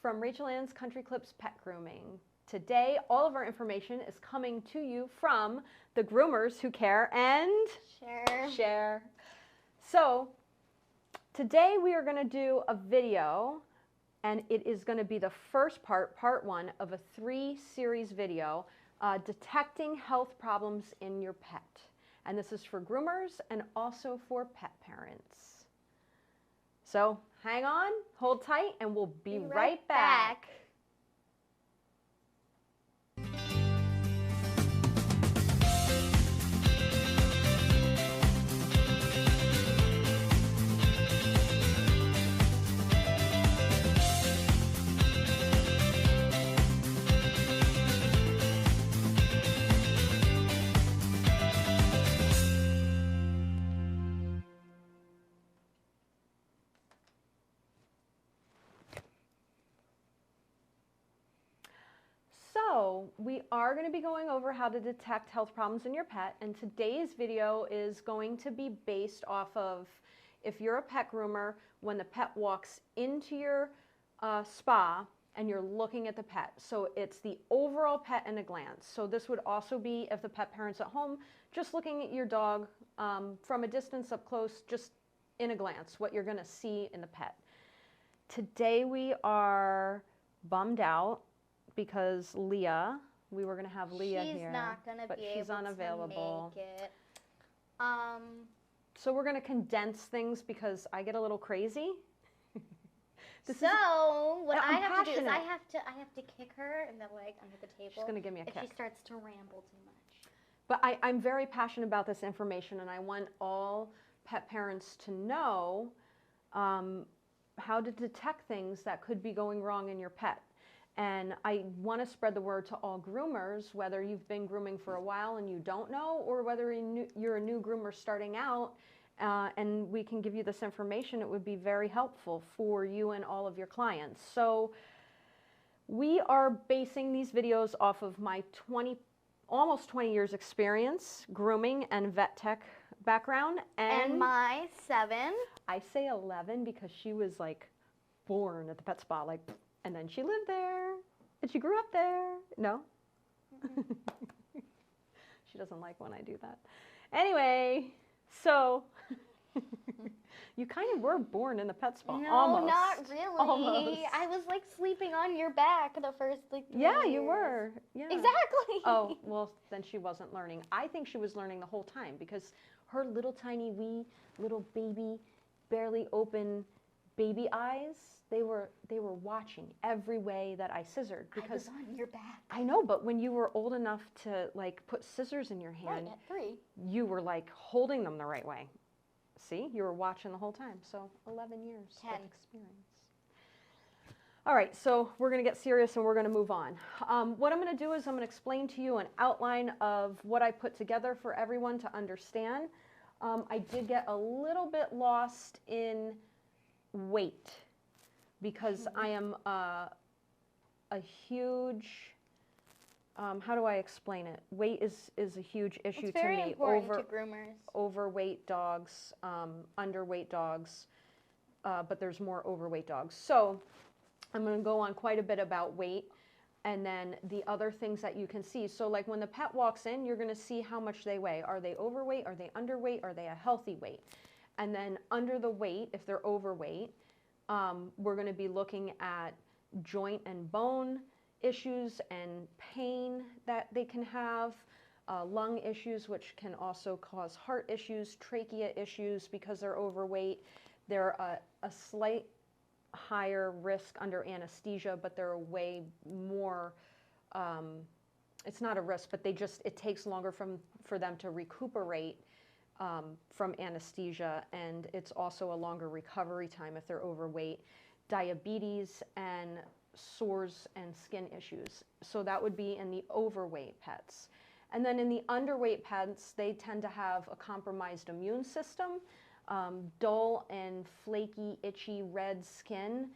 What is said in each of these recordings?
from Rachel Ann's Country Clips Pet Grooming. Today, all of our information is coming to you from the groomers who care and share. So, today we are going to do a video, and it is going to be the first part one of a 3-series video, detecting health problems in your pet. And this is for groomers and also for pet parents. So hang on, hold tight, and we'll be right back. So we are going to be going over how to detect health problems in your pet, and today's video is going to be based off of if you're a pet groomer, when the pet walks into your spa and you're looking at the pet. So it's the overall pet in a glance. So this would also be if the pet parent's at home, just looking at your dog from a distance up close, just in a glance, what you're going to see in the pet. Today we are bummed out because Leah, we were going to have Leah here. She's not going to be able unavailable. to make it. So we're going to condense things because I get a little crazy. What I have to do is I have to kick her in the leg under the table. She's going to give me a kick. If she starts to ramble too much. But I'm very passionate about this information, and I want all pet parents to know how to detect things that could be going wrong in your pet. And I want to spread the word to all groomers, whether you've been grooming for a while and you don't know, or whether you're a new groomer starting out, and we can give you this information. It would be very helpful for you and all of your clients. So we are basing these videos off of my almost 20 years experience, grooming and vet tech background. And my 7. I say 11 because she was like born at the pet spa, like, and then she lived there, and she grew up there. No? She doesn't like when I do that. Anyway, so you kind of were born in the pet spa. No, almost. Not really. Almost. I was like sleeping on your back the first 3 Yeah, years. you were. Yeah. Exactly. Oh, well, then she wasn't learning. I think she was learning the whole time because her little tiny wee little baby, barely open baby eyes, they were watching every way that I scissored. Because I was on your back. I know, but when you were old enough to like put scissors in your hand, Right, at 3. you were like holding them the right way. See, you were watching the whole time. So 11 years 10 of experience. All right, so we're going to get serious and we're going to move on. What I'm going to do is I'm going to explain to you an outline of what I put together for everyone to understand. I did get a little bit lost in weight because I am a huge, how do I explain it? Weight is a huge issue to me. It's very important to groomers. Overweight dogs, underweight dogs, but there's more overweight dogs. So I'm going to go on quite a bit about weight and then the other things that you can see. So like when the pet walks in, you're going to see how much they weigh. Are they overweight? Are they underweight? Are they a healthy weight? And then under the weight, if they're overweight, we're going to be looking at joint and bone issues and pain that they can have, lung issues, which can also cause heart issues, trachea issues because they're overweight. They're a slight higher risk under anesthesia, but they're way more, it's not a risk, but it takes longer for them to recuperate from anesthesia, and it's also a longer recovery time if they're overweight. Diabetes and sores and skin issues. So that would be in the overweight pets. And then in the underweight pets, they tend to have a compromised immune system, dull and flaky, itchy, red skin,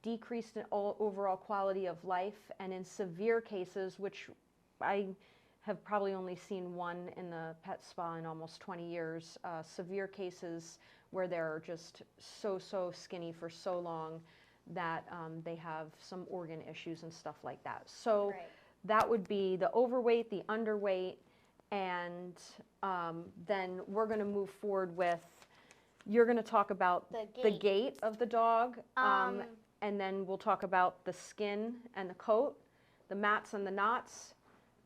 decreased overall quality of life, and in severe cases, which I have probably only seen one in the pet spa in almost 20 years, severe cases where they're just so skinny for so long that they have some organ issues and stuff like that. So Right. that would be the overweight, the underweight, and then we're going to move forward with, you're going to talk about the gait of the dog, and then we'll talk about the skin and the coat, the mats and the knots,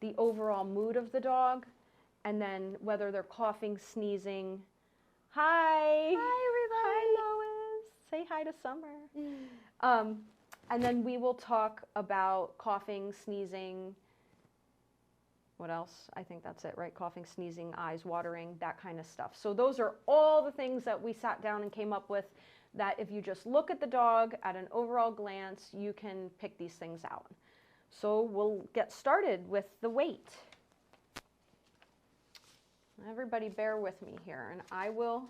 the overall mood of the dog, and then whether they're coughing, sneezing. Hi. Hi, everybody. Hi, Lois. Say hi to Summer. And then we will talk about coughing, sneezing. What else? I think that's it, right? Coughing, sneezing, eyes watering, that kind of stuff. So those are all the things that we sat down and came up with, that if you just look at the dog at an overall glance, you can pick these things out. So we'll get started with the weight. Everybody bear with me here, and I will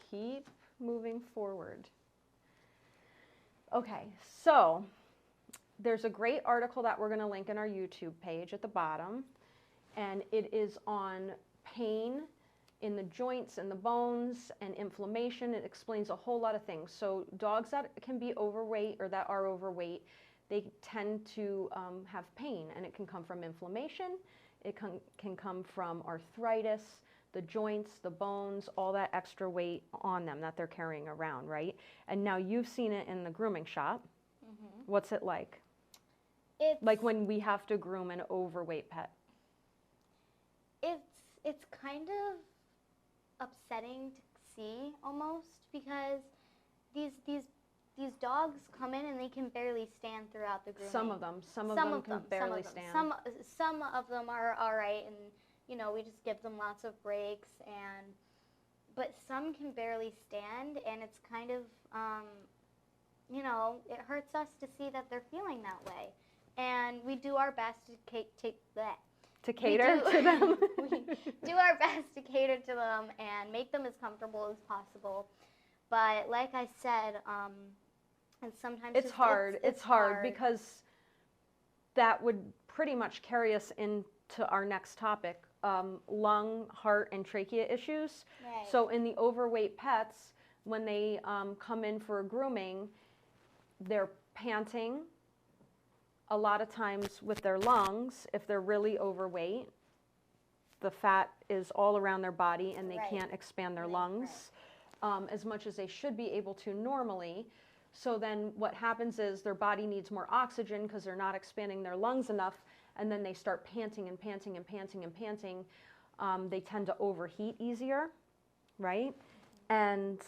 keep moving forward. Okay, so there's a great article that we're going to link in our YouTube page at the bottom, and it is on pain in the joints and the bones and inflammation. It explains a whole lot of things. So dogs that can be overweight or that are overweight, they tend to have pain, and it can come from inflammation. It can come from arthritis, the joints, the bones, all that extra weight on them that they're carrying around, right? And now you've seen it in the grooming shop. Mm-hmm. What's it like? It's like when we have to groom an overweight pet. It's kind of upsetting to see almost, because these dogs come in and they can barely stand throughout the grooming. Some of them can barely stand. Some of them are all right, and you know, we just give them lots of breaks, but some can barely stand, and it's kind of you know, it hurts us to see that they're feeling that way, and we do our best to cater to them. We do our best to cater to them and make them as comfortable as possible. But like I said, and sometimes it's hard. It's hard because that would pretty much carry us into our next topic, lung, heart, and trachea issues. Right. So in the overweight pets, when they come in for a grooming, they're panting a lot of times with their lungs. If they're really overweight, the fat is all around their body and they can't expand their lungs as much as they should be able to normally. So then what happens is their body needs more oxygen because they're not expanding their lungs enough, and then they start panting and panting and panting and panting. They tend to overheat easier, right? And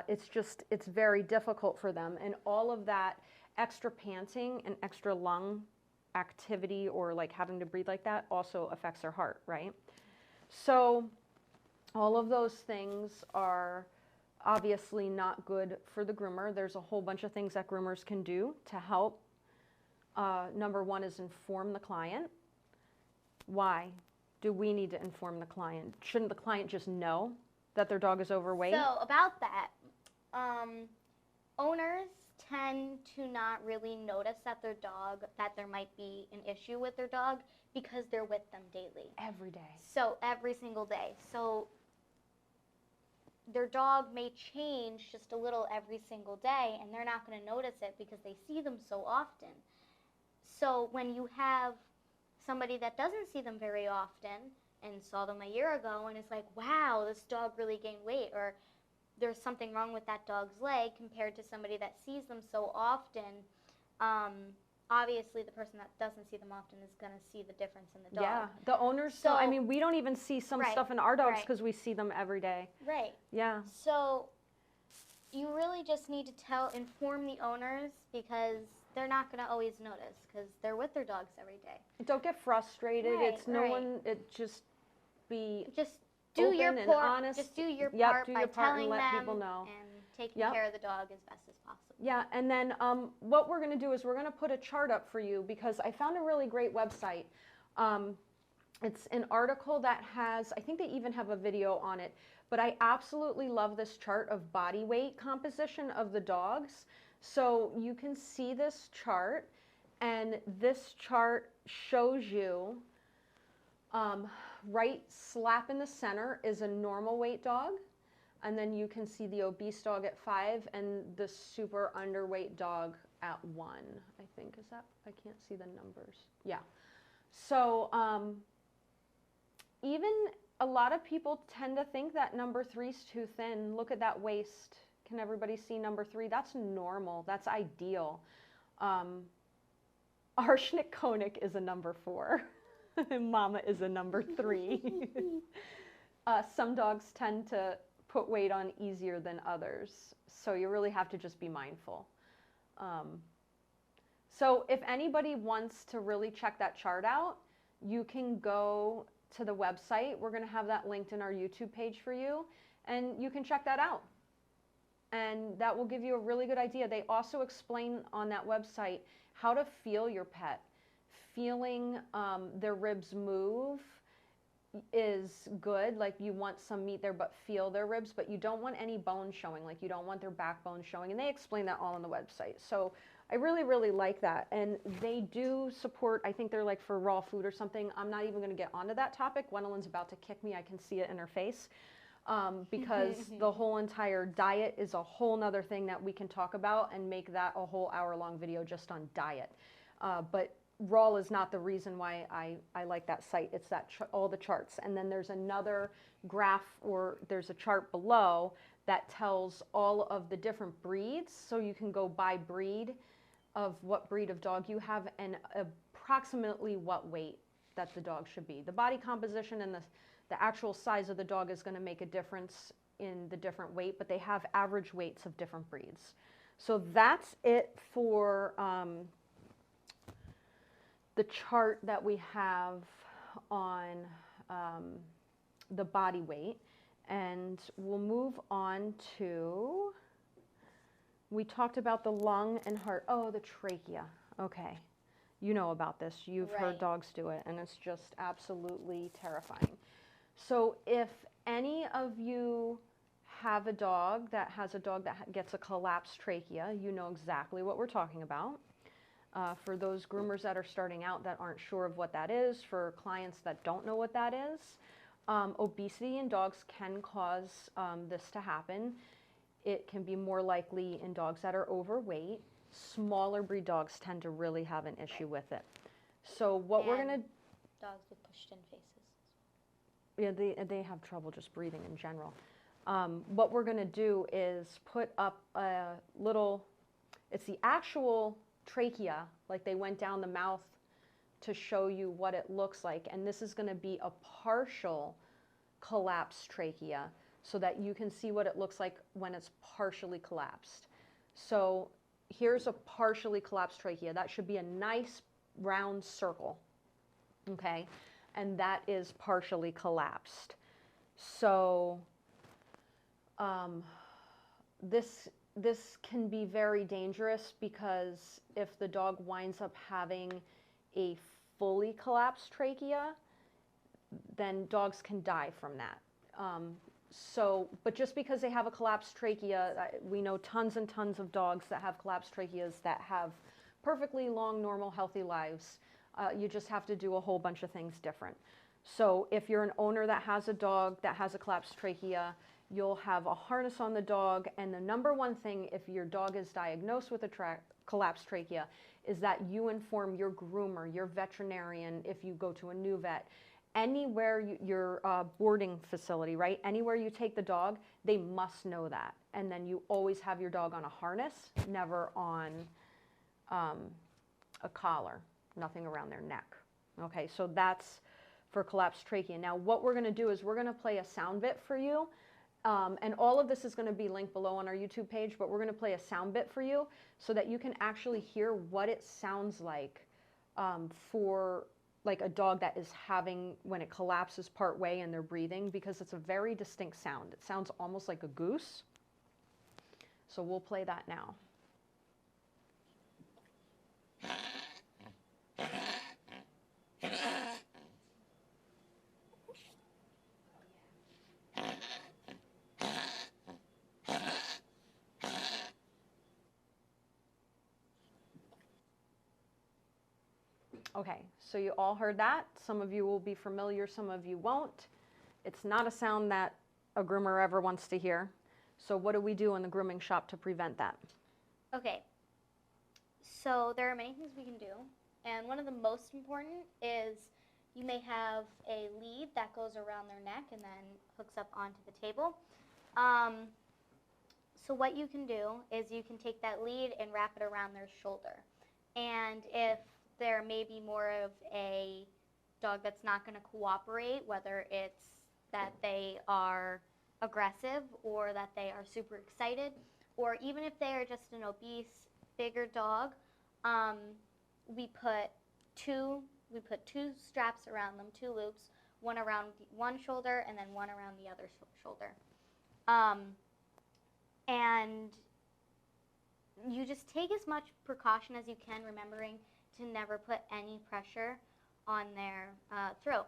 it's very difficult for them. And all of that extra panting and extra lung activity, or like having to breathe like that, also affects their heart, right? So all of those things are obviously not good for the groomer. There's a whole bunch of things that groomers can do to help. Number one is inform the client. Why do we need to inform the client? Shouldn't the client just know that their dog is overweight? So about that, owners tend to not really notice that there might be an issue with their dog because they're with them daily. Every day. So every single day. So their dog may change just a little every single day, and they're not going to notice it because they see them so often. So when you have somebody that doesn't see them very often and saw them a year ago and is like, wow, this dog really gained weight, or there's something wrong with that dog's leg, compared to somebody that sees them so often, obviously the person that doesn't see them often is going to see the difference in the dog. Yeah, the owners, so, I mean, we don't even see some stuff in our dogs because we see them every day. Right. Yeah. So you really just need to inform the owners, because they're not going to always notice because they're with their dogs every day. Don't get frustrated. Right, it's no one, just be do open your and part, honest. Just do your part by telling and let them people know. and taking care of the dog as best as possible. Yeah, and then what we're going to do is we're going to put a chart up for you, because I found a really great website. It's an article that has, I think they even have a video on it, but I absolutely love this chart of body weight composition of the dogs. So you can see this chart, and this chart shows you right slap in the center is a normal weight dog, and then you can see the obese dog at 5 and the super underweight dog at 1, I think. Is that, I can't see the numbers. Yeah. So even a lot of people tend to think that number 3 is too thin. Look at that waist. Can everybody see number 3? That's normal. That's ideal. Arsenic is a number 4. Mama is a number 3. Some dogs tend to put weight on easier than others. So you really have to just be mindful. So if anybody wants to really check that chart out, you can go to the website. We're going to have that linked in our YouTube page for you, and you can check that out. And that will give you a really good idea. They also explain on that website how to feel your pet. Feeling their ribs move is good. Like, you want some meat there, but feel their ribs, but you don't want any bone showing. Like, you don't want their backbone showing. And they explain that all on the website. So I really, really like that. And they do support, I think they're like for raw food or something. I'm not even going to get onto that topic. Gwendolyn's about to kick me. I can see it in her face. Because the whole entire diet is a whole nother thing that we can talk about and make that a whole hour-long video just on diet. But raw is not the reason why I like that site. It's that all the charts. And then there's another graph, or there's a chart below that tells all of the different breeds. So you can go by breed of what breed of dog you have and approximately what weight that the dog should be. The body composition and the actual size of the dog is going to make a difference in the different weight, but they have average weights of different breeds. So that's it for the chart that we have on the body weight. And we'll move on to, we talked about the lung and heart. Oh, the trachea. Okay. You know about this. You've heard dogs do it, and it's just absolutely terrifying. So if any of you have a dog that gets a collapsed trachea, you know exactly what we're talking about. For those groomers that are starting out that aren't sure of what that is, for clients that don't know what that is, obesity in dogs can cause this to happen. It can be more likely in dogs that are overweight. Smaller breed dogs tend to really have an issue with it. So what we're going to... Dogs with pushed in faces. Yeah, they have trouble just breathing in general. What we're going to do is put up a little, it's the actual trachea, like they went down the mouth to show you what it looks like. And this is going to be a partial collapsed trachea so that you can see what it looks like when it's partially collapsed. So here's a partially collapsed trachea. That should be a nice round circle, okay? And that is partially collapsed. So this can be very dangerous, because if the dog winds up having a fully collapsed trachea, then dogs can die from that. But just because they have a collapsed trachea, we know tons and tons of dogs that have collapsed tracheas that have perfectly long, normal, healthy lives. You just have to do a whole bunch of things different. So if you're an owner that has a dog that has a collapsed trachea, you'll have a harness on the dog. And the number one thing, if your dog is diagnosed with a collapsed trachea, is that you inform your groomer, your veterinarian, if you go to a new vet, anywhere your boarding facility, right? Anywhere you take the dog, they must know that. And then you always have your dog on a harness, never on a collar. Nothing around their neck. Okay, so that's for collapsed trachea. Now what we're going to do is we're going to play a sound bit for you. And all of this is going to be linked below on our YouTube page, but we're going to play a sound bit for you so that you can actually hear what it sounds like for like a dog that is having, when it collapses part way and they're breathing, because it's a very distinct sound. It sounds almost like a goose. So we'll play that now. Okay, so you all heard that. Some of you will be familiar, some of you won't. It's not a sound that a groomer ever wants to hear. So what do we do in the grooming shop to prevent that? Okay, So there are many things we can do, and one of the most important is you may have a lead that goes around their neck and then hooks up onto the table. So what you can do is you can take that lead and wrap it around their shoulder. And if there may be more of a dog that's not going to cooperate, whether it's that they are aggressive or that they are super excited, or even if they are just an obese, bigger dog, we put two straps around them, 2 loops, one around one shoulder and then one around the other shoulder. And you just take as much precaution as you can, remembering to never put any pressure on their throat.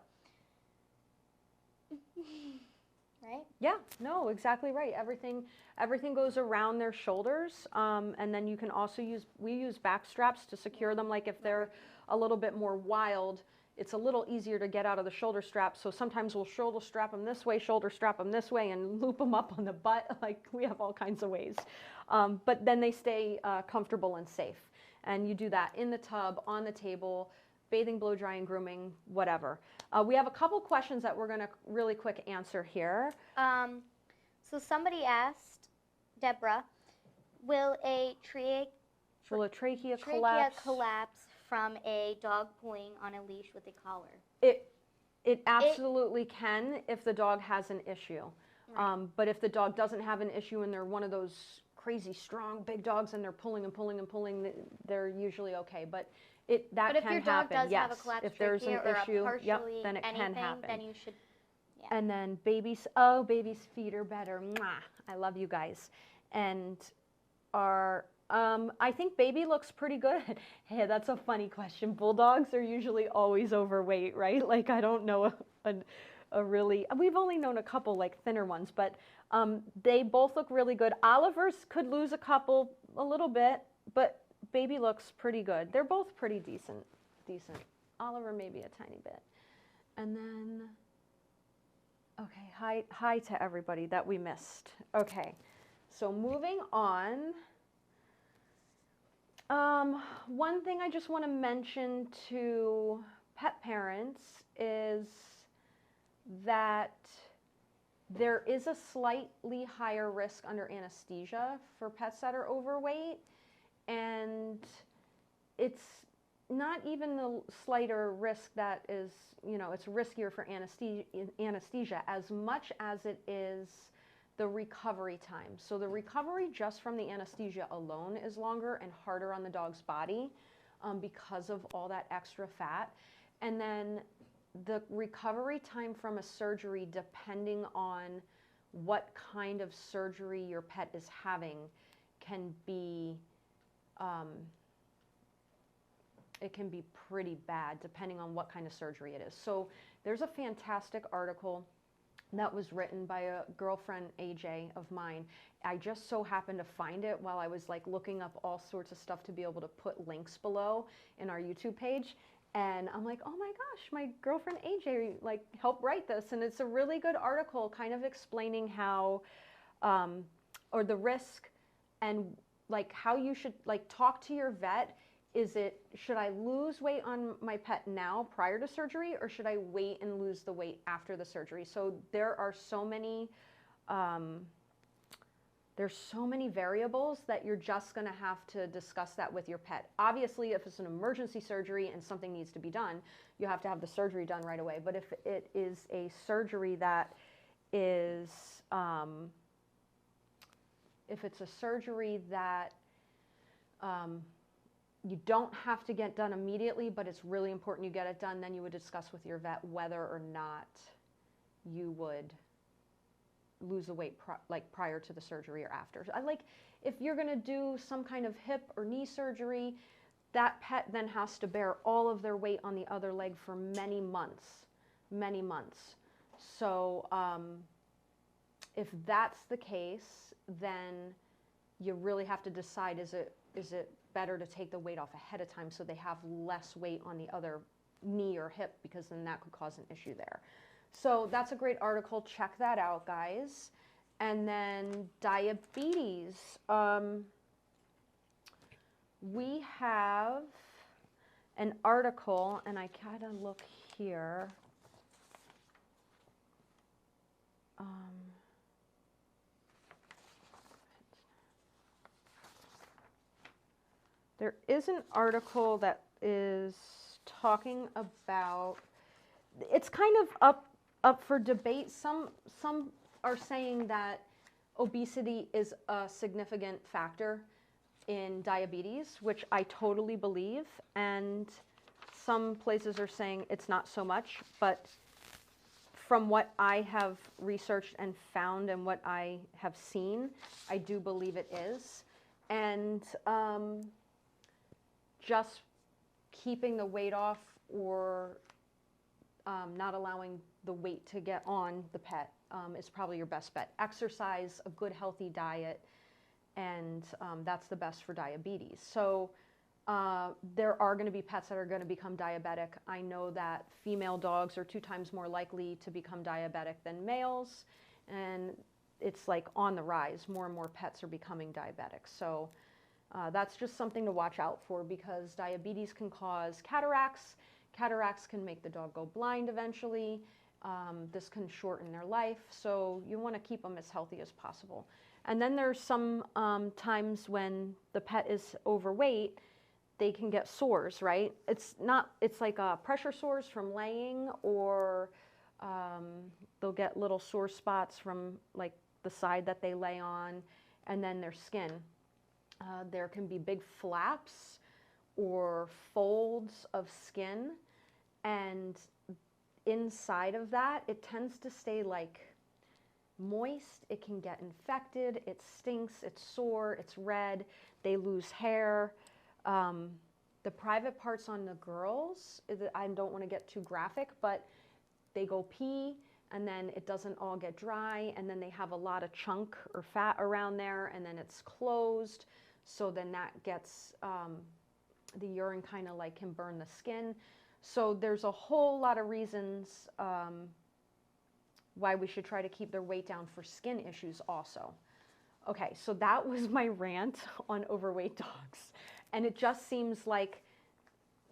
Right? Yeah, no, exactly right. Everything goes around their shoulders, and then you can also we use back straps to secure them. Like if they're a little bit more wild, it's a little easier to get out of the shoulder strap. So sometimes we'll shoulder strap them this way, shoulder strap them this way, and loop them up on the butt. Like we have all kinds of ways. But then they stay comfortable and safe. And you do that in the tub, on the table, bathing, blow drying, grooming, whatever. We have a couple questions that we're going to really quick answer here. So somebody asked, Deborah, will a trachea collapse from a dog pulling on a leash with a collar? It absolutely can if the dog has an issue. Right. But if the dog doesn't have an issue and they're one of those crazy strong big dogs and they're pulling and pulling and pulling, they're usually okay. But that can happen. But if your dog does have a collapsed if there's an issue, then it can happen. Then you should. Yeah. And then babies' feet are better. Mwah. I love you guys. And I think baby looks pretty good. Hey, that's a funny question. Bulldogs are usually always overweight, right? Like I don't know a really, we've only known a couple like thinner ones, but they both look really good. Oliver's could lose a little bit, but baby looks pretty good. They're both pretty decent. Oliver maybe a tiny bit. And then, okay, hi to everybody that we missed. Okay, so moving on. One thing I just want to mention to pet parents is that there is a slightly higher risk under anesthesia for pets that are overweight, and it's not even the slighter risk that is, it's riskier for anesthesia as much as it is the recovery time. So the recovery just from the anesthesia alone is longer and harder on the dog's body because of all that extra fat. And then the recovery time from a surgery, depending on what kind of surgery your pet is having, can be it can be pretty bad depending on what kind of surgery it is. So there's a fantastic article that was written by a girlfriend, AJ, of mine. I just so happened to find it while I was like looking up all sorts of stuff to be able to put links below in our YouTube page. And I'm like, oh my gosh, my girlfriend AJ like helped write this. And it's a really good article kind of explaining how, or the risk and like how you should like talk to your vet. Should I lose weight on my pet now prior to surgery, or should I wait and lose the weight after the surgery? So there are so many, there's so many variables that you're just gonna have to discuss that with your pet. Obviously, if it's an emergency surgery and something needs to be done, you have to have the surgery done right away. But if it is a surgery that is, if it's a surgery that, you don't have to get done immediately, but it's really important you get it done, then you would discuss with your vet whether or not you would lose the weight prior to the surgery or after. If you're going to do some kind of hip or knee surgery, that pet then has to bear all of their weight on the other leg for many months. So if that's the case, then you really have to decide, is it better to take the weight off ahead of time so they have less weight on the other knee or hip, because then that could cause an issue there. So that's a great article. Check that out, guys. And then diabetes. we have an article, and I gotta look here. There is an article that is talking about, it's kind of up for debate. Some are saying that obesity is a significant factor in diabetes, which I totally believe, and some places are saying it's not so much, but from what I have researched and found and what I have seen, I do believe it is. And just keeping the weight off, or not allowing the weight to get on the pet is probably your best bet. Exercise, a good healthy diet, and that's the best for diabetes. So there are going to be pets that are going to become diabetic. I know that female dogs are 2 times more likely to become diabetic than males, and it's like on the rise. More and more pets are becoming diabetic. So that's just something to watch out for, because diabetes can cause cataracts. Cataracts can make the dog go blind eventually. This can shorten their life, so you want to keep them as healthy as possible. And then there's some times when the pet is overweight, they can get sores, right? It's like pressure sores from laying, or they'll get little sore spots from like the side that they lay on, and then their skin. There can be big flaps or folds of skin, and inside of that, it tends to stay like moist. It can get infected, it stinks, it's sore, it's red, they lose hair. The private parts on the girls, I don't want to get too graphic, but they go pee, and then it doesn't all get dry, and then they have a lot of chunk or fat around there, and then it's closed. So then that gets, the urine kind of like can burn the skin. So there's a whole lot of reasons why we should try to keep their weight down for skin issues also. Okay, so that was my rant on overweight dogs. And it just seems like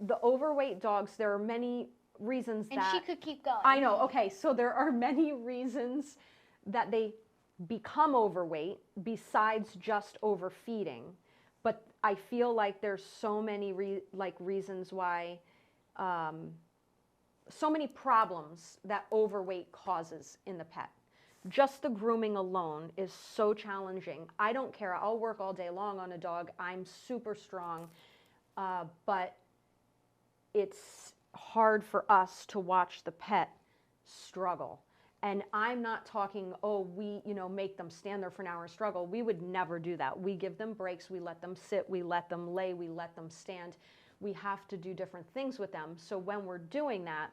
the overweight dogs, there are many reasons that... And she could keep going. I know, okay, so there are many reasons that they become overweight besides just overfeeding. But I feel like there's so many reasons why, so many problems that overweight causes in the pet. Just the grooming alone is so challenging. I don't care. I'll work all day long on a dog. I'm super strong, but it's hard for us to watch the pet struggle. And I'm not talking, oh, we, make them stand there for an hour and struggle. We would never do that. We give them breaks. We let them sit. We let them lay. We let them stand. We have to do different things with them. So when we're doing that,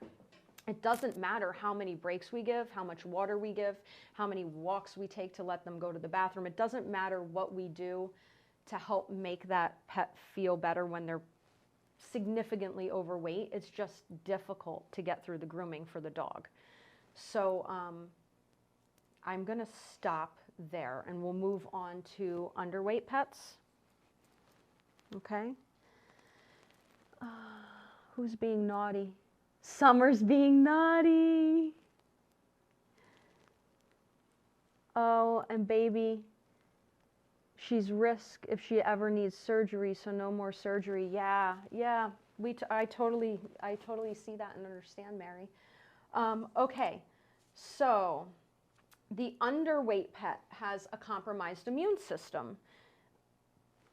it doesn't matter how many breaks we give, how much water we give, how many walks we take to let them go to the bathroom. It doesn't matter what we do to help make that pet feel better when they're significantly overweight. It's just difficult to get through the grooming for the dog. So I'm going to stop there, and we'll move on to underweight pets. Okay. Who's being naughty? Summer's being naughty. Oh, and baby, she's risk if she ever needs surgery, so no more surgery. Yeah. I totally see that and understand, Mary. Okay, so the underweight pet has a compromised immune system,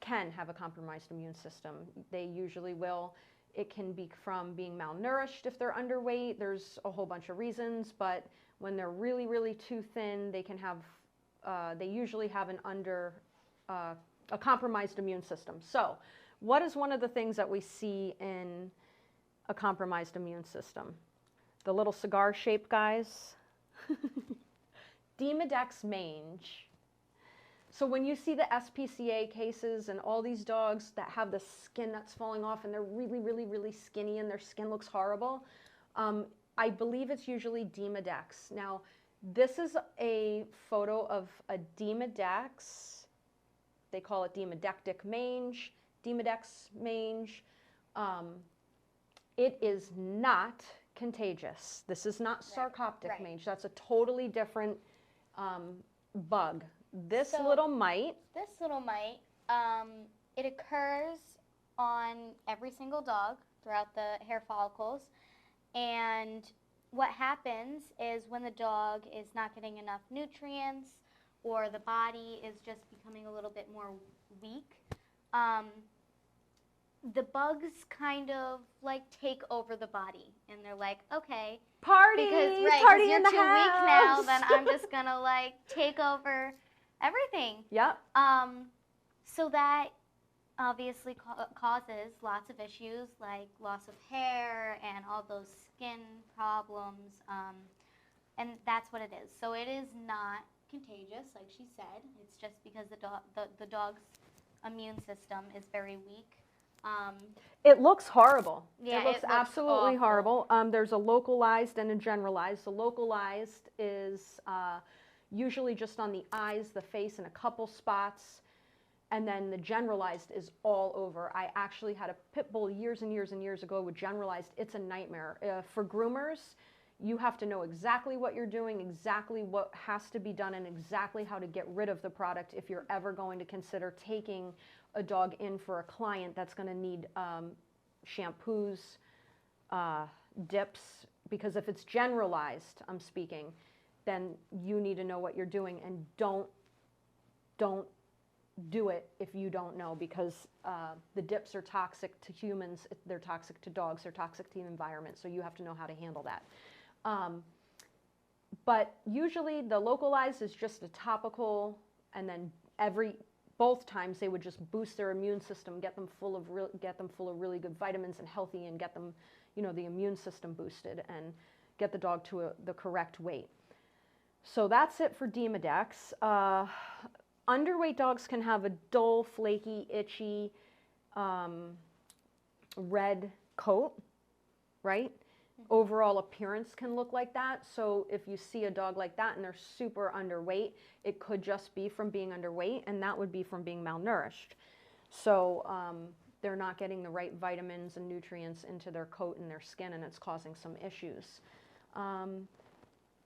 can have a compromised immune system. They usually will. It can be from being malnourished if they're underweight. There's a whole bunch of reasons, but when they're really, really too thin, they can have, they usually have a compromised immune system. So what is one of the things that we see in a compromised immune system? The little cigar-shaped guys. Demodex mange. So when you see the SPCA cases and all these dogs that have the skin that's falling off and they're really, really, really skinny and their skin looks horrible, I believe it's usually Demodex. Now, this is a photo of a Demodex. They call it Demodectic mange. Demodex mange. It is not contagious. This is not sarcoptic right. mange. That's a totally different bug. This So- little mite, This little mite, it occurs on every single dog throughout the hair follicles. And what happens is when the dog is not getting enough nutrients or the body is just becoming a little bit more weak, the bugs kind of like take over the body. And they're like, okay, party, because party you're in the too weak now, house. then I'm just going to like take over everything. Yep. So that obviously causes lots of issues like loss of hair and all those skin problems, and that's what it is. So it is not contagious, like she said. It's just because the dog's immune system is very weak. It looks horrible. Yeah, it looks absolutely awful. horrible. There's a localized and a generalized. The localized is usually just on the eyes, the face, and a couple spots. And then the generalized is all over. I actually had a pit bull years and years and years ago with generalized. It's a nightmare. For groomers, you have to know exactly what you're doing, exactly what has to be done, and exactly how to get rid of the product if you're ever going to consider taking a dog in for a client that's going to need shampoos, dips, because if it's generalized, I'm speaking, then you need to know what you're doing, and don't do it if you don't know, because the dips are toxic to humans, they're toxic to dogs, they're toxic to the environment, so you have to know how to handle that. But usually the localized is just a topical, and then both times they would just boost their immune system, get them full of really good vitamins and healthy, and get them, the immune system boosted and get the dog to the correct weight. So that's it for Demodex. Underweight dogs can have a dull, flaky, itchy, red coat, right? Overall appearance can look like that. So if you see a dog like that and they're super underweight, it could just be from being underweight, and that would be from being malnourished. So they're not getting the right vitamins and nutrients into their coat and their skin, and it's causing some issues.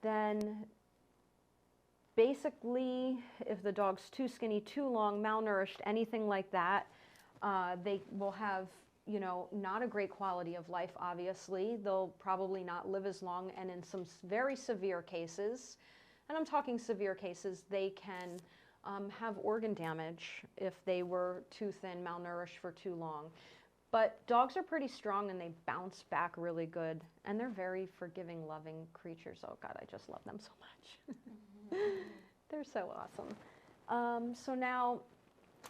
Then basically, if the dog's too skinny, too long, malnourished, anything like that, they will have, not a great quality of life, obviously. They'll probably not live as long, and in some very severe cases, and I'm talking severe cases, they can have organ damage if they were too thin, malnourished for too long. But dogs are pretty strong, and they bounce back really good, and they're very forgiving, loving creatures. Oh God, I just love them so much. They're so awesome. So now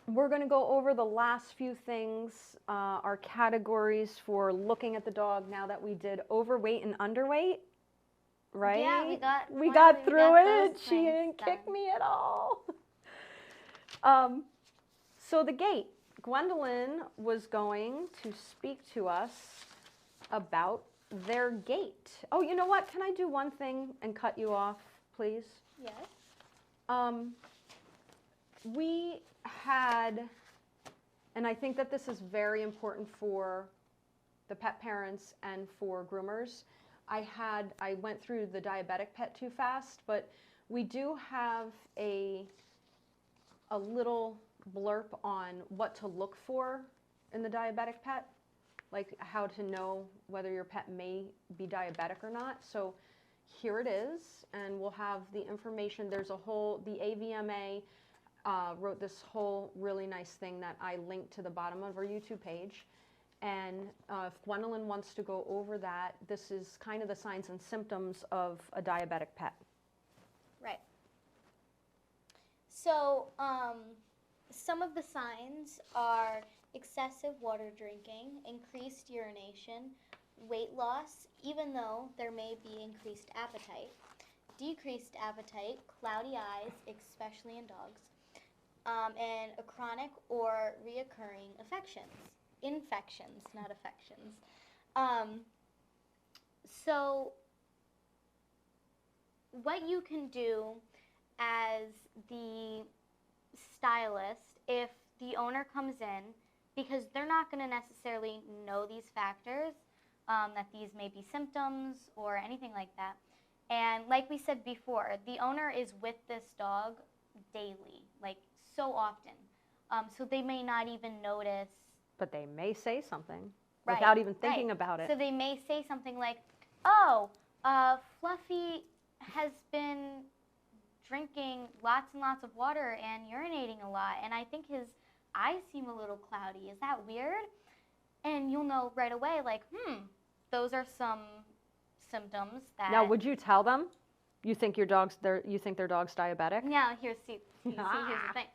we're going to go over the last few things, our categories for looking at the dog now that we did overweight and underweight, right? Yeah, we got through it. those She things didn't kick done. me at all. So the gait. Gwendolyn was going to speak to us about their gait. Oh, you know what? Can I do one thing and cut you off, please? Yes. We had, and I think that this is very important for the pet parents and for groomers. I went through the diabetic pet too fast, but we do have a little blurb on what to look for in the diabetic pet, like how to know whether your pet may be diabetic or not. So here it is, and we'll have the information. There's the AVMA wrote this whole really nice thing that I linked to the bottom of our YouTube page. And if Gwendolyn wants to go over that, this is kind of the signs and symptoms of a diabetic pet. Right. So some of the signs are excessive water drinking, increased urination, weight loss, even though there may be increased appetite, decreased appetite, cloudy eyes, especially in dogs, and a chronic or reoccurring infections, not affections. So what you can do as the stylist, if the owner comes in because they're not going to necessarily know these factors, that these may be symptoms or anything like that. And like we said before, the owner is with this dog daily, like so often. So they may not even notice. But they may say something Right, without even thinking right. about it. So they may say something like, oh, Fluffy has been drinking lots and lots of water and urinating a lot, and I think his eyes seem a little cloudy. Is that weird? And you'll know right away, like, those are some symptoms that. Now, would you tell them? You think their dog's diabetic? Now, here's the thing.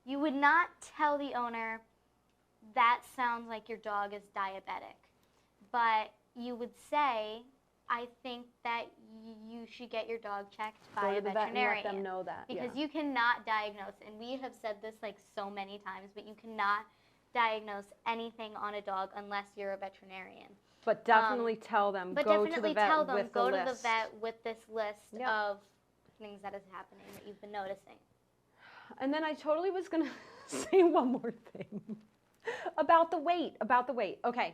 You would not tell the owner, that sounds like your dog is diabetic, but you would say, I think that you should get your dog checked by a veterinarian. Let them know that. Because you cannot diagnose, and we have said this like so many times, but you cannot diagnose anything on a dog unless you're a veterinarian. But definitely tell them, go to the vet with this list of things that is happening that you've been noticing. And then I totally was going to say one more thing about the weight, Okay.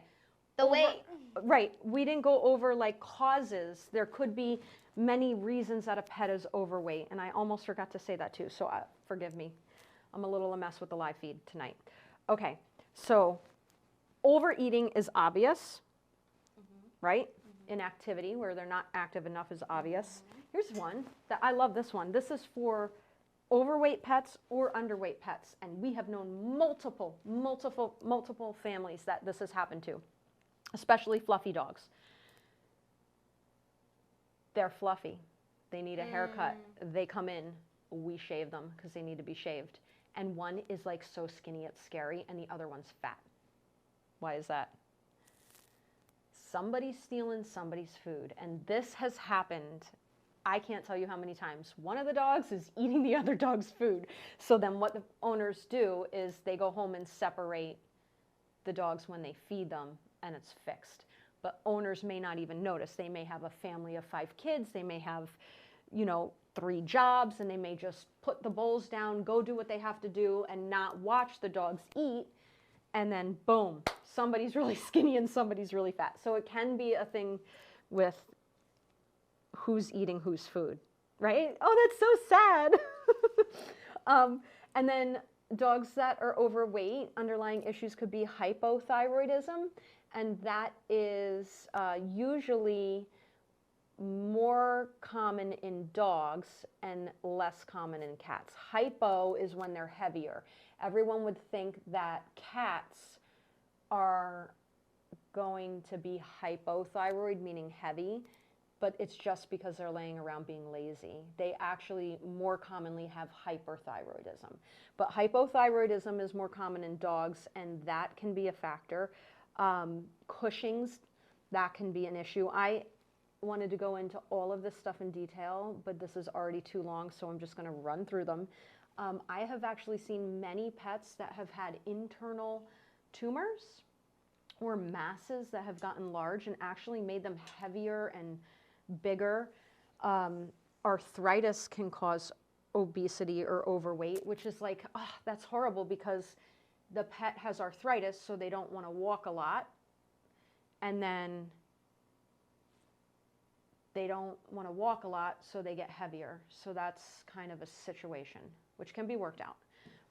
The weight. Right. We didn't go over like causes. There could be many reasons that a pet is overweight. And I almost forgot to say that too. So forgive me. I'm a little a mess with the live feed tonight. Okay. So overeating is obvious, right? Inactivity, where they're not active enough, is obvious. Here's one that I love. This one. This is for overweight pets or underweight pets. And we have known multiple families that this has happened to, especially fluffy dogs. They're fluffy. They need a haircut. They come in, we shave them because they need to be shaved. And one is like so skinny it's scary, and the other one's fat. Why is that? Somebody's stealing somebody's food. And this has happened, I can't tell you how many times. One of the dogs is eating the other dog's food. So then what the owners do is they go home and separate the dogs when they feed them, and it's fixed. But owners may not even notice. They may have a family of 5 kids. They may have, 3 jobs, and they may just put the bowls down, go do what they have to do, and not watch the dogs eat. And then boom, somebody's really skinny and somebody's really fat. So it can be a thing with who's eating whose food, right? Oh, that's so sad. And then dogs that are overweight, underlying issues could be hypothyroidism, and that is usually more common in dogs and less common in cats. Hypo is when they're heavier. Everyone would think that cats are going to be hypothyroid, meaning heavy, but it's just because they're laying around being lazy. They actually more commonly have hyperthyroidism. But hypothyroidism is more common in dogs, and that can be a factor. Cushing's, that can be an issue. I wanted to go into all of this stuff in detail, but this is already too long, so I'm just going to run through them. I have actually seen many pets that have had internal tumors or masses that have gotten large and actually made them heavier and bigger. Arthritis can cause obesity or overweight, which is like, oh, that's horrible, because the pet has arthritis, so they don't want to walk a lot, and then they don't want to walk a lot, so they get heavier. So that's kind of a situation, which can be worked out.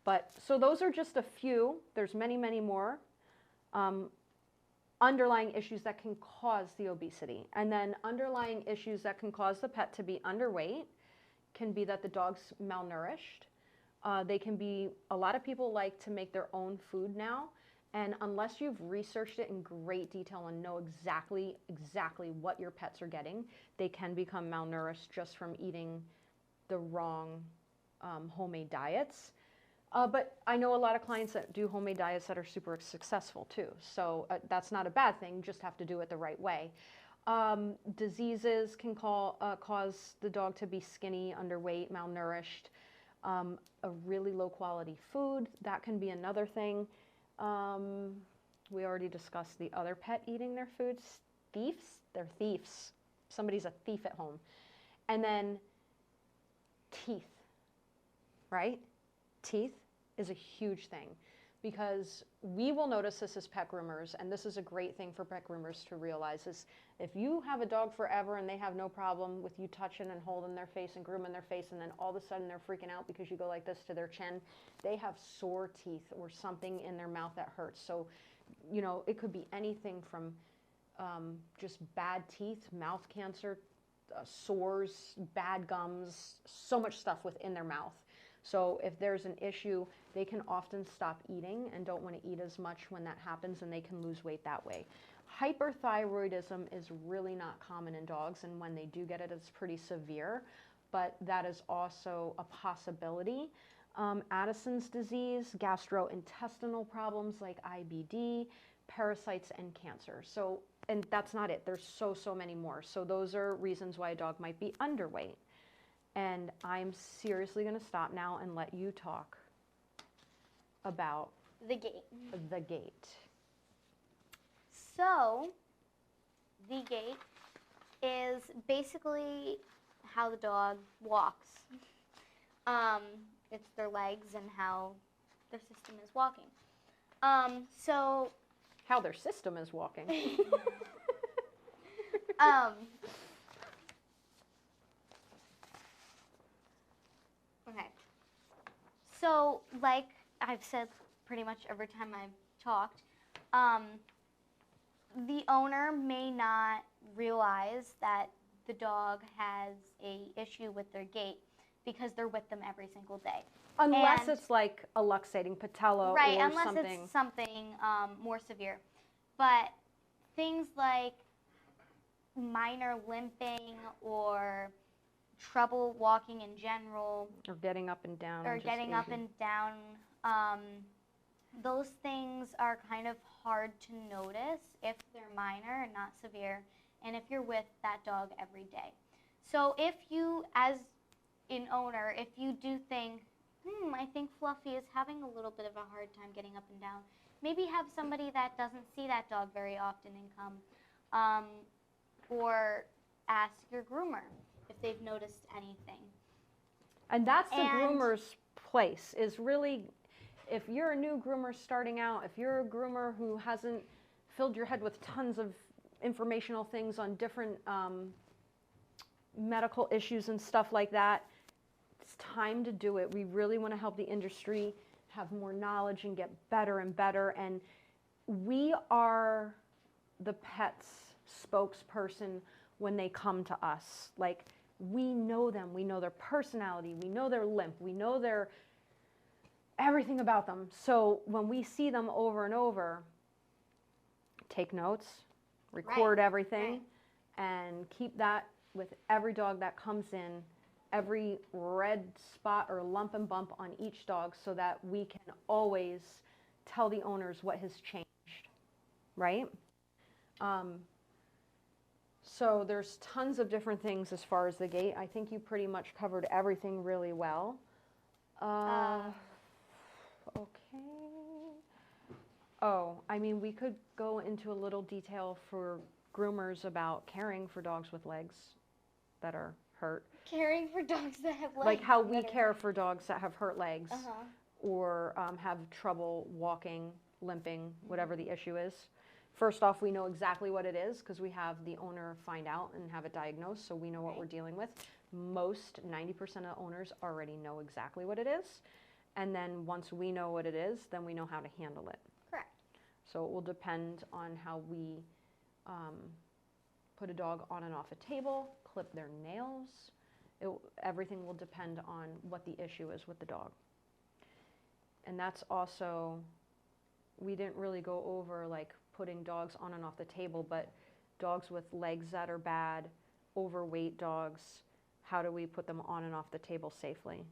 But so those are just a few. There's many, many more underlying issues that can cause the obesity. And then underlying issues that can cause the pet to be underweight can be that the dog's malnourished. They can be, a lot of people like to make their own food now. And unless you've researched it in great detail and know exactly what your pets are getting, they can become malnourished just from eating the wrong homemade diets. But I know a lot of clients that do homemade diets that are super successful too. So that's not a bad thing, you just have to do it the right way. Diseases can cause the dog to be skinny, underweight, malnourished. A really low quality food, that can be another thing. We already discussed the other pet eating their foods. Thieves, they're thieves. Somebody's a thief at home. And then teeth, right? Teeth is a huge thing. because we will notice this as pet groomers, and this is a great thing for pet groomers to realize, is if you have a dog forever and they have no problem with you touching and holding their face and grooming their face, and then all of a sudden they're freaking out because you go like this to their chin, they have sore teeth or something in their mouth that hurts. So, you know, it could be anything from just bad teeth, mouth cancer, sores, bad gums, so much stuff within their mouth. So if there's an issue, they can often stop eating and don't want to eat as much when that happens, and they can lose weight that way. Hyperthyroidism is really not common in dogs, and when they do get it, it's pretty severe, but that is also a possibility. Addison's disease, gastrointestinal problems like IBD, parasites, and cancer. So, and that's not it. There's so many more. So those are reasons why a dog might be underweight. And I'm seriously going to stop now and let you talk about The gait. the gait. So, the gait is basically how the dog walks. It's their legs and how their system is walking. So, How their system is walking. Okay. So, like I've said pretty much every time I've talked, the owner may not realize that the dog has a issue with their gait because they're with them every single day. Unless And- it's like a luxating patella Right, or unless something. it's something more severe. But things like minor limping or trouble walking in general, Or getting up and down. or and just getting up aging. and down, those things are kind of hard to notice if they're minor and not severe, and if you're with that dog every day. So if you, as an owner, if you do think, I think Fluffy is having a little bit of a hard time getting up and down, maybe have somebody that doesn't see that dog very often and come, or ask your groomer if they've noticed anything. And that's the And- groomer's place, is really, if you're a new groomer starting out, if you're a groomer who hasn't filled your head with tons of informational things on different medical issues and stuff like that, it's time to do it. We really want to help the industry have more knowledge and get better and better. And we are the pet's spokesperson when they come to us. Like, we know them, we know their personality, we know their limp, we know their everything about them. So when we see them over and over, take notes, record everything, and keep that with every dog that comes in, every red spot or lump and bump on each dog, so that we can always tell the owners what has changed, right? So there's tons of different things as far as the gait. I think you pretty much covered everything really well. Okay. Oh, I mean, we could go into a little detail for groomers about caring for dogs with legs that are hurt. Caring for dogs that have legs. Like how we that are- care for dogs that have hurt legs Uh-huh. or have trouble walking, limping, whatever the issue is. First off, we know exactly what it is because we have the owner find out and have it diagnosed, so we know what we're dealing with. Most, 90% of owners already know exactly what it is. And then once we know what it is, then we know how to handle it. Correct. So it will depend on how we put a dog on and off a table, clip their nails. Everything will depend on what the issue is with the dog. And that's also, we didn't really go over like putting dogs on and off the table, but dogs with legs that are bad, overweight dogs, how do we put them on and off the table safely?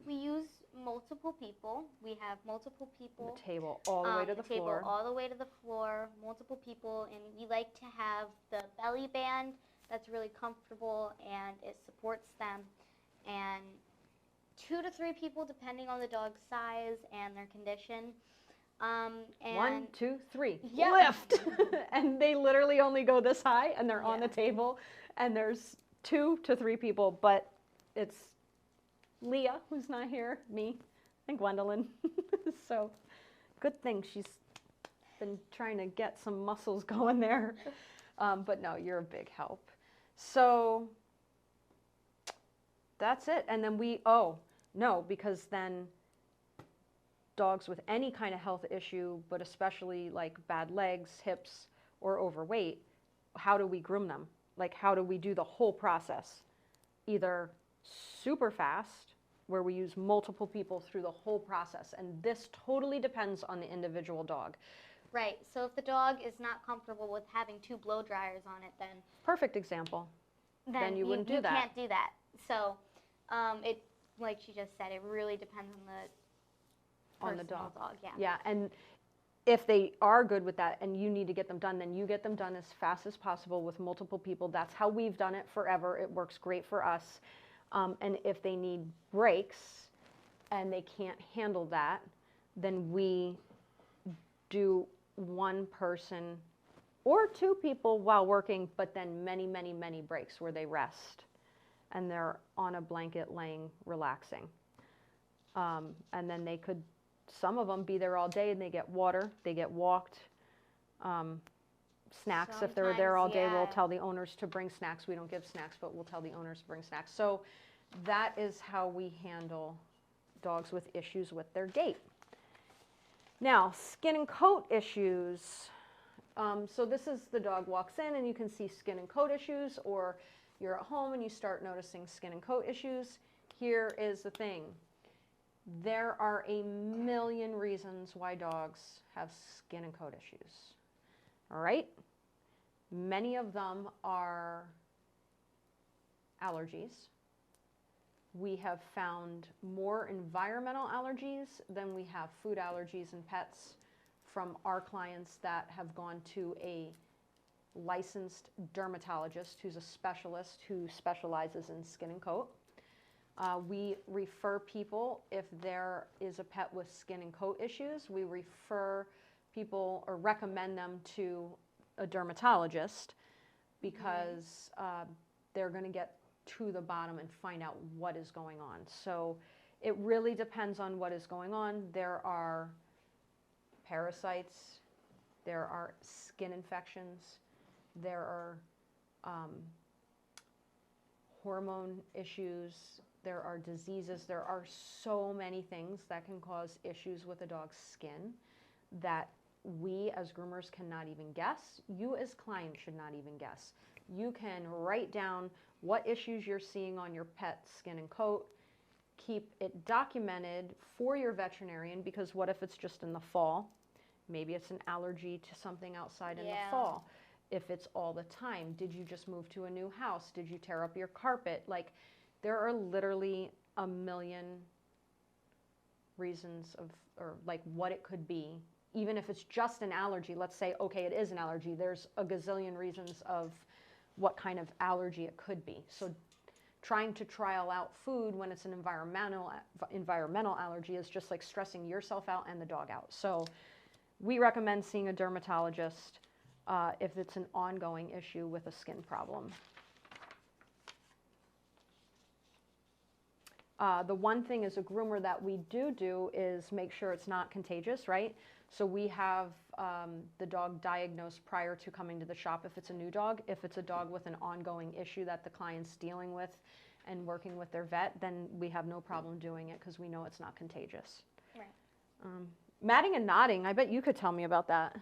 We use multiple people. We have multiple people. The table all the way to the table floor. all the way to the floor, multiple people, and we like to have the belly band that's really comfortable and it supports them, and 2 to 3 people depending on the dog's size and their condition. And 1, 2, 3, Yep. lift! And they literally only go this high and they're on Yeah. the table, and there's 2 to 3 people, but it's Leah, who's not here, me, and Gwendolyn. So, good thing she's been trying to get some muscles going there. But no, you're a big help. So that's it. And then because then dogs with any kind of health issue, but especially like bad legs, hips, or overweight, how do we groom them? Like, how do we do the whole process? Either super fast, where we use multiple people through the whole process. And this totally depends on the individual dog. Right. So if the dog is not comfortable with having 2 blow dryers on it, then Perfect example. Then you wouldn't do that. You can't do that. So it, like she just said, it really depends on the dog. Yeah. Yeah, and if they are good with that and you need to get them done, then you get them done as fast as possible with multiple people. That's how we've done it forever. It works great for us. And if they need breaks and they can't handle that, then we do 1 person or 2 people while working, but then many, many, many breaks where they rest and they're on a blanket laying, relaxing. And then they could, some of them be there all day and they get water, they get walked. Snacks, if they're there all day, we'll tell the owners to bring snacks. We don't give snacks, but we'll tell the owners to bring snacks. So that is how we handle dogs with issues with their gait. Now, skin and coat issues. So this is the dog walks in and you can see skin and coat issues, or you're at home and you start noticing skin and coat issues. Here is the thing. There are a million reasons why dogs have skin and coat issues. All right? Many of them are allergies. We have found more environmental allergies than we have food allergies in pets from our clients that have gone to a licensed dermatologist who's a specialist who specializes in skin and coat. We refer people, if there is a pet with skin and coat issues, we refer people or recommend them to a dermatologist because they're going to get to the bottom and find out what is going on. So it really depends on what is going on. There are parasites, there are skin infections, there are hormone issues, there are diseases, there are so many things that can cause issues with a dog's skin that we as groomers cannot even guess. You as clients should not even guess. You can write down what issues you're seeing on your pet's skin and coat, keep it documented for your veterinarian, because what if it's just in the fall? Maybe it's an allergy to something outside in the fall. If it's all the time, did you just move to a new house? Did you tear up your carpet? Like, there are literally a million reasons of, or like what it could be. Even if it's just an allergy, let's say, okay, it is an allergy. There's a gazillion reasons of what kind of allergy it could be. So trying to trial out food when it's an environmental allergy is just like stressing yourself out and the dog out. So we recommend seeing a dermatologist if it's an ongoing issue with a skin problem. The one thing as a groomer that we do is make sure it's not contagious, right? So we have the dog diagnosed prior to coming to the shop if it's a new dog. If it's a dog with an ongoing issue that the client's dealing with and working with their vet, then we have no problem doing it because we know it's not contagious. Right. Matting and knotting, I bet you could tell me about that.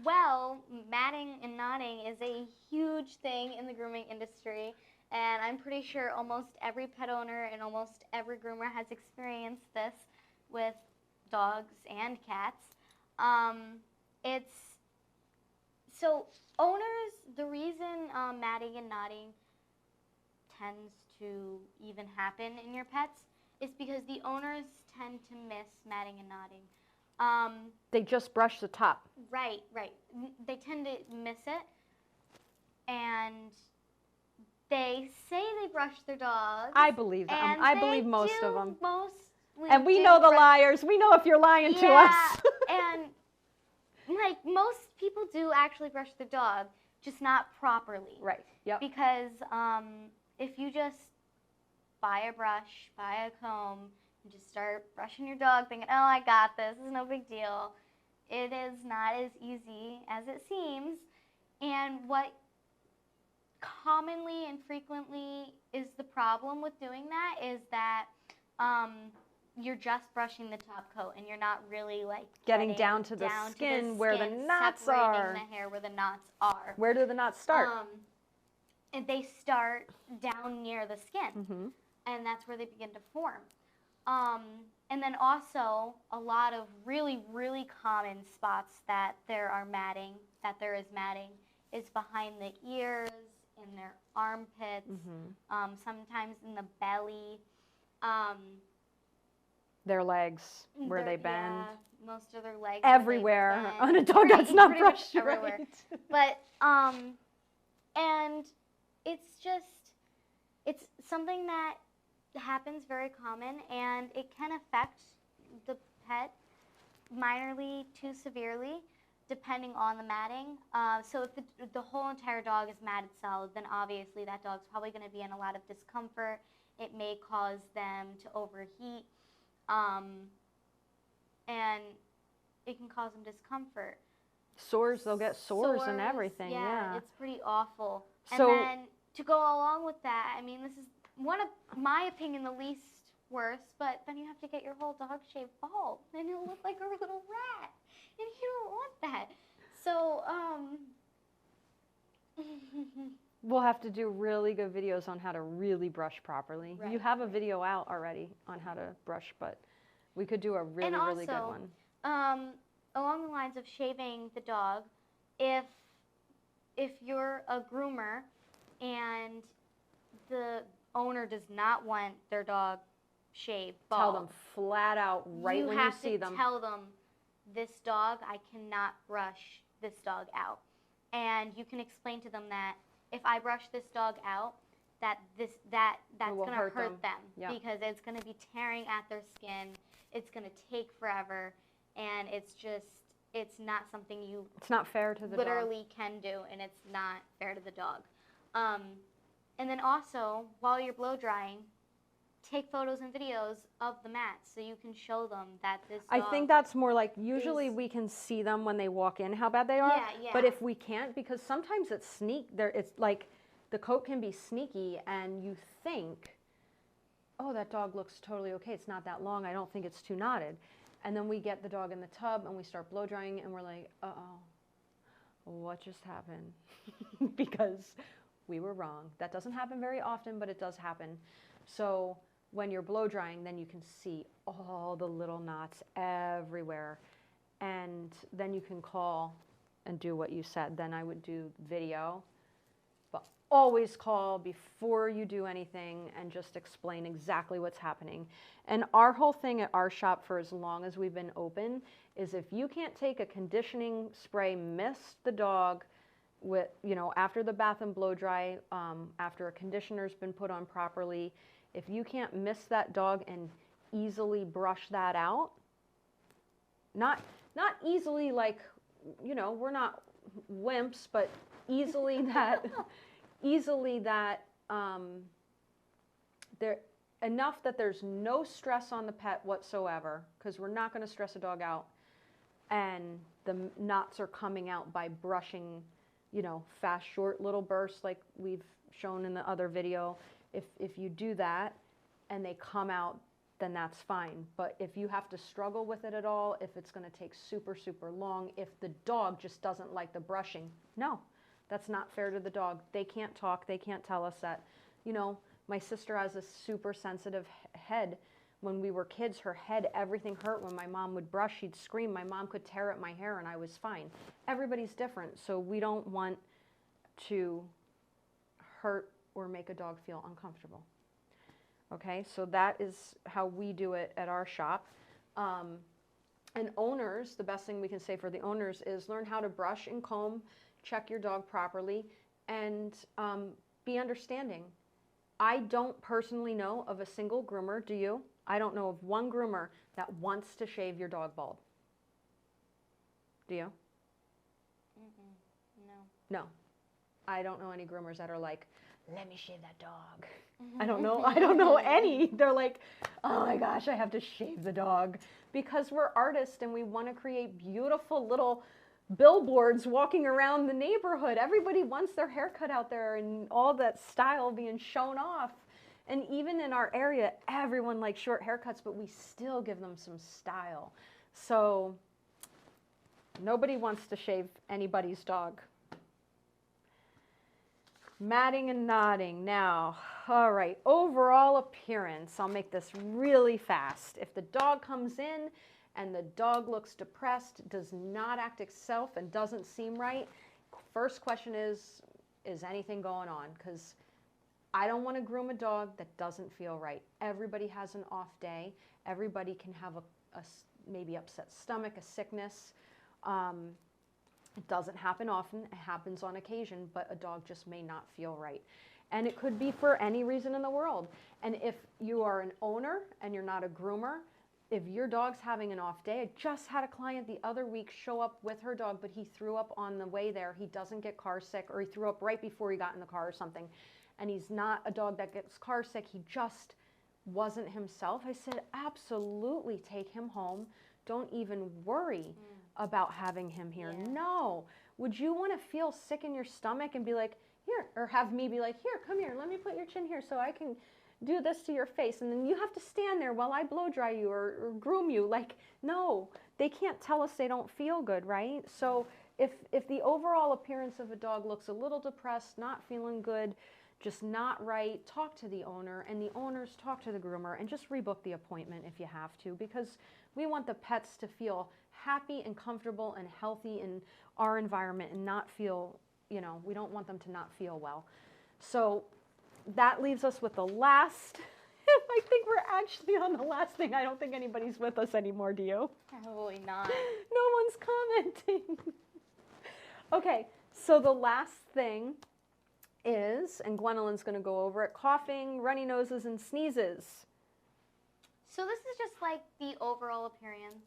Well, matting and knotting is a huge thing in the grooming industry, and I'm pretty sure almost every pet owner and almost every groomer has experienced this with dogs and cats. So owners, the reason matting and knotting tends to even happen in your pets is because the owners tend to miss matting and knotting. They just brush the top. Right. They tend to miss it, and they say they brush their dogs. I believe them. I believe most of them. And we know the liars. We know if you're lying to us. And like most people do actually brush their dog, just not properly. Right. Yep. Because if you just buy a brush, buy a comb, You just start brushing your dog thinking, oh, I got this. This is no big deal. It is not as easy as it seems. And what commonly and frequently is the problem with doing that is that you're just brushing the top coat and you're not really like getting down to the skin where the knots are. Separating the hair where the knots are. Where do the knots start? And they start down near the skin, Mm-hmm. and that's where they begin to form. And then also a lot of really, really common spots that there is matting is behind the ears, in their armpits, Mm-hmm. sometimes in the belly. Their legs, where they bend. Yeah, most of their legs. Everywhere on a dog that's not brushed everywhere. right. But, and it's something that happens very common, and it can affect the pet minorly to severely, depending on the matting. So if the whole entire dog is matted solid, then obviously that dog's probably going to be in a lot of discomfort. It may cause them to overheat, and it can cause them discomfort. Sores, they'll get sores and everything. Yeah, it's pretty awful. So, and then to go along with that, I mean, this is one of my opinion the least worst, but then you have to get your whole dog shaved bald, and it'll look like a little rat, and you don't want that. So, we'll have to do really good videos on how to really brush properly. Right. You have a video out already on how to brush, but we could do a really, really good one. Along the lines of shaving the dog, if you're a groomer and the owner does not want their dog shaved bald, Tell them flat out right when you see them. You have to tell them, this dog, I cannot brush this dog out. And you can explain to them that if I brush this dog out, that's going to hurt them Yep. because it's going to be tearing at their skin. It's going to take forever, and it's not something you It's not fair to the literally can do, and it's not fair to the dog. And then also, while you're blow drying, take photos and videos of the mats so you can show them that this dog I think that's more like, usually we can see them when they walk in how bad they are. Yeah. But if we can't, because sometimes it's like the coat can be sneaky and you think, oh, that dog looks totally okay. It's not that long. I don't think it's too knotted. And then we get the dog in the tub and we start blow drying and we're like, uh-oh, what just happened? Because we were wrong. That doesn't happen very often, but it does happen. So when you're blow drying, then you can see all the little knots everywhere. And then you can call and do what you said. Then I would do video. But always call before you do anything and just explain exactly what's happening. And our whole thing at our shop for as long as we've been open is if you can't take a conditioning spray, mist the dog with, after the bath and blow dry, after a conditioner's been put on properly, if you can't mist that dog and easily brush that out, not easily like, we're not wimps, but easily that there enough that there's no stress on the pet whatsoever, because we're not going to stress a dog out, and the knots are coming out by brushing, fast, short little bursts like we've shown in the other video. If you do that and they come out, then that's fine. But if you have to struggle with it at all, if it's going to take super, super long, if the dog just doesn't like the brushing, no, that's not fair to the dog. They can't talk. They can't tell us that. My sister has a super sensitive head. When we were kids, her head, everything hurt. When my mom would brush, she'd scream. My mom could tear at my hair and I was fine. Everybody's different, so we don't want to hurt or make a dog feel uncomfortable. Okay, so that is how we do it at our shop. And owners, the best thing we can say for the owners is learn how to brush and comb, check your dog properly, and be understanding. I don't personally know of a single groomer, do you? I don't know of one groomer that wants to shave your dog bald. Do you? No. No. I don't know any groomers that are like, let me shave that dog. I don't know any. They're like, oh my gosh, I have to shave the dog. Because we're artists and we want to create beautiful little billboards walking around the neighborhood. Everybody wants their hair cut out there and all that style being shown off. And even in our area, everyone likes short haircuts, but we still give them some style. So nobody wants to shave anybody's dog. Matting and nodding. Now, all right, overall appearance. I'll make this really fast. If the dog comes in and the dog looks depressed, does not act itself, and doesn't seem right, first question is anything going on? Because I don't want to groom a dog that doesn't feel right. Everybody has an off day. Everybody can have a maybe upset stomach, a sickness. It doesn't happen often. It happens on occasion, but a dog just may not feel right. And it could be for any reason in the world. And if you are an owner and you're not a groomer, if your dog's having an off day, I just had a client the other week show up with her dog, but he threw up on the way there. He doesn't get car sick, or he threw up right before he got in the car or something. And he's not a dog that gets car sick. He just wasn't himself. I said, absolutely take him home. Don't even worry about having him here. Yeah. No. Would you want to feel sick in your stomach and be like, here, or have me be like, here, come here, let me put your chin here so I can do this to your face, and then you have to stand there while I blow dry you or groom you? Like, no, they can't tell us they don't feel good, right? So if the overall appearance of a dog looks a little depressed, not feeling good, just not right, talk to the owner, and the owners talk to the groomer, and just rebook the appointment if you have to, because we want the pets to feel happy and comfortable and healthy in our environment and not feel, you know, we don't want them to not feel well. So that leaves us with the last, I think we're actually on the last thing. I don't think anybody's with us anymore, do you? Probably not. No one's commenting. Okay, so the last thing is, and Gwendolyn's going to go over it, coughing, runny noses, and sneezes. So this is just like the overall appearance.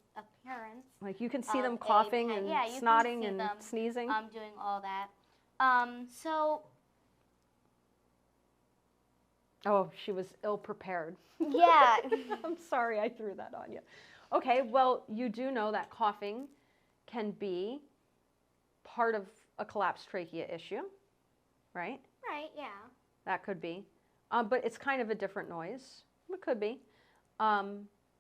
Like you can see them of a coughing pet. and Yeah, you can snotting see and them, sneezing. doing all that. So Oh, she was ill prepared. yeah, I'm sorry I threw that on you. Okay, well, you do know that coughing can be part of a collapsed trachea issue, right? right, yeah. That could be. But it's kind of a different noise. It could be.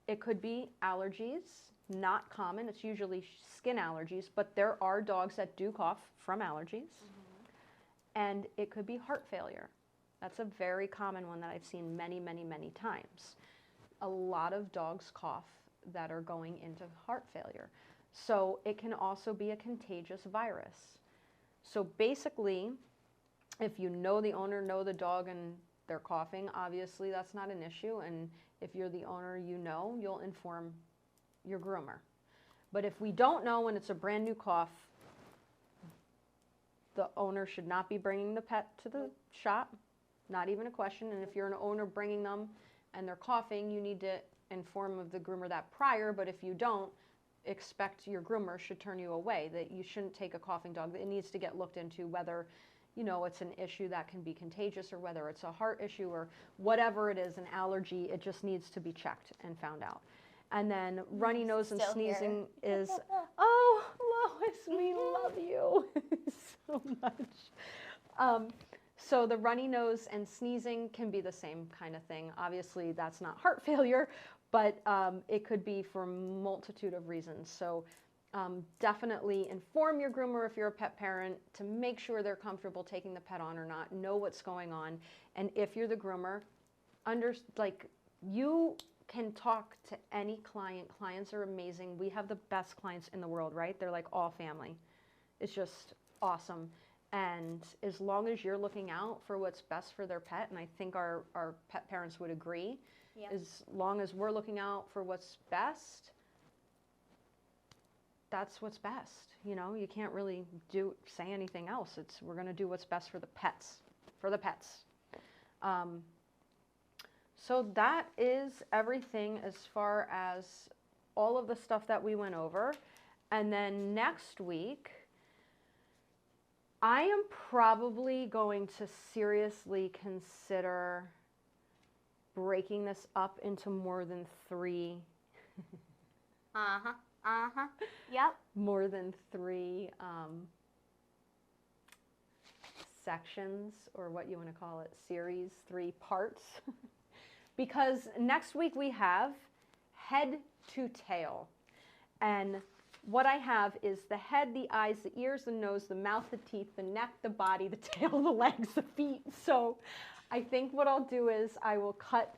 It could be allergies, not common. It's usually skin allergies, but there are dogs that do cough from allergies. And it could be heart failure. That's a very common one that I've seen many, many, many times. A lot of dogs cough that are going into heart failure. So it can also be a contagious virus. So basically, if you know the owner, know the dog, and they're coughing, obviously that's not an issue. And if you're the owner, you know, you'll inform your groomer. But if we don't know and it's a brand new cough, the owner should not be bringing the pet to the shop. Not even a question. And if you're an owner bringing them and they're coughing, you need to inform of the groomer that prior. But if you don't, expect your groomer should turn you away, that you shouldn't take a coughing dog. It needs to get looked into whether, you know, it's an issue that can be contagious or whether it's a heart issue or whatever it is, an allergy. It just needs to be checked and found out. And then runny nose and Still sneezing is, oh, Lois, we love you so much. So the runny nose and sneezing can be the same kind of thing. Obviously, that's not heart failure, but it could be for a multitude of reasons. So definitely inform your groomer if you're a pet parent to make sure they're comfortable taking the pet on or not, know what's going on. And if you're the groomer, you can talk to any client. Clients are amazing. We have the best clients in the world, right? They're like all family. It's just awesome. And as long as you're looking out for what's best for their pet, and I think our pet parents would agree, Yep. as long as we're looking out for what's best, that's what's best. You know, you can't really say anything else. We're going to do what's best for the pets, So that is everything as far as all of the stuff that we went over. And then next week, I am probably going to seriously consider breaking this up into more than 3. Yep. More than 3 sections, or what you want to call it, series, 3 parts. Because next week we have head to tail. And what I have is the head, the eyes, the ears, the nose, the mouth, the teeth, the neck, the body, the tail, the legs, the feet. So I think what I'll do is I will cut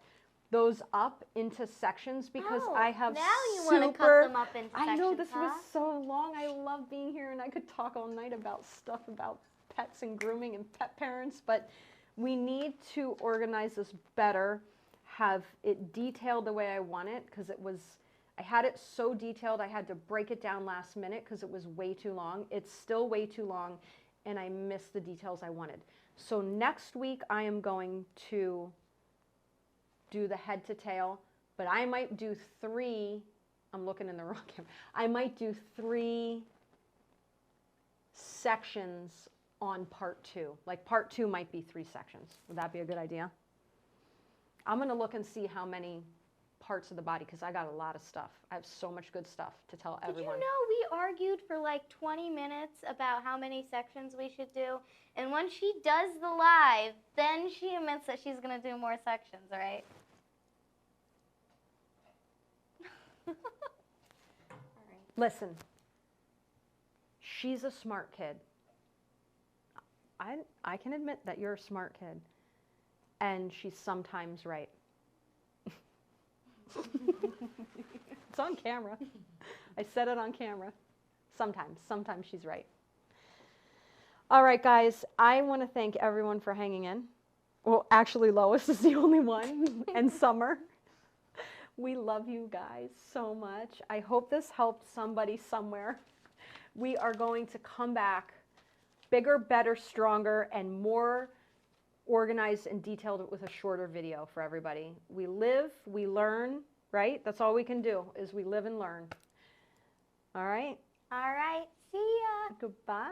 those up into sections because I have now you want to cut them up into sections. I know this was so long. I love being here and I could talk all night about stuff about pets and grooming and pet parents, but we need to organize this better, have it detailed the way I want it, because I had it so detailed I had to break it down last minute because it was way too long. It's still way too long and I missed the details I wanted. So next week I am going to do the head to tail, but I might do 3, I'm looking in the wrong camera, I might do 3 sections on part 2. Like part 2 might be 3 sections. Would that be a good idea? I'm going to look and see how many parts of the body, because I got a lot of stuff. I have so much good stuff to tell everyone. Did you know we argued for like 20 minutes about how many sections we should do? And when she does the live, then she admits that she's going to do more sections, right? All right. Listen, she's a smart kid. I can admit that you're a smart kid. And she's sometimes right. It's on camera. I said it on camera. Sometimes she's right. All right, guys, I want to thank everyone for hanging in. Well, actually, Lois is the only one, and Summer. We love you guys so much. I hope this helped somebody somewhere. We are going to come back bigger, better, stronger, and more organized and detailed with a shorter video for everybody. We live, we learn, right? That's all we can do, is we live and learn. All right? All right. See ya. Goodbye.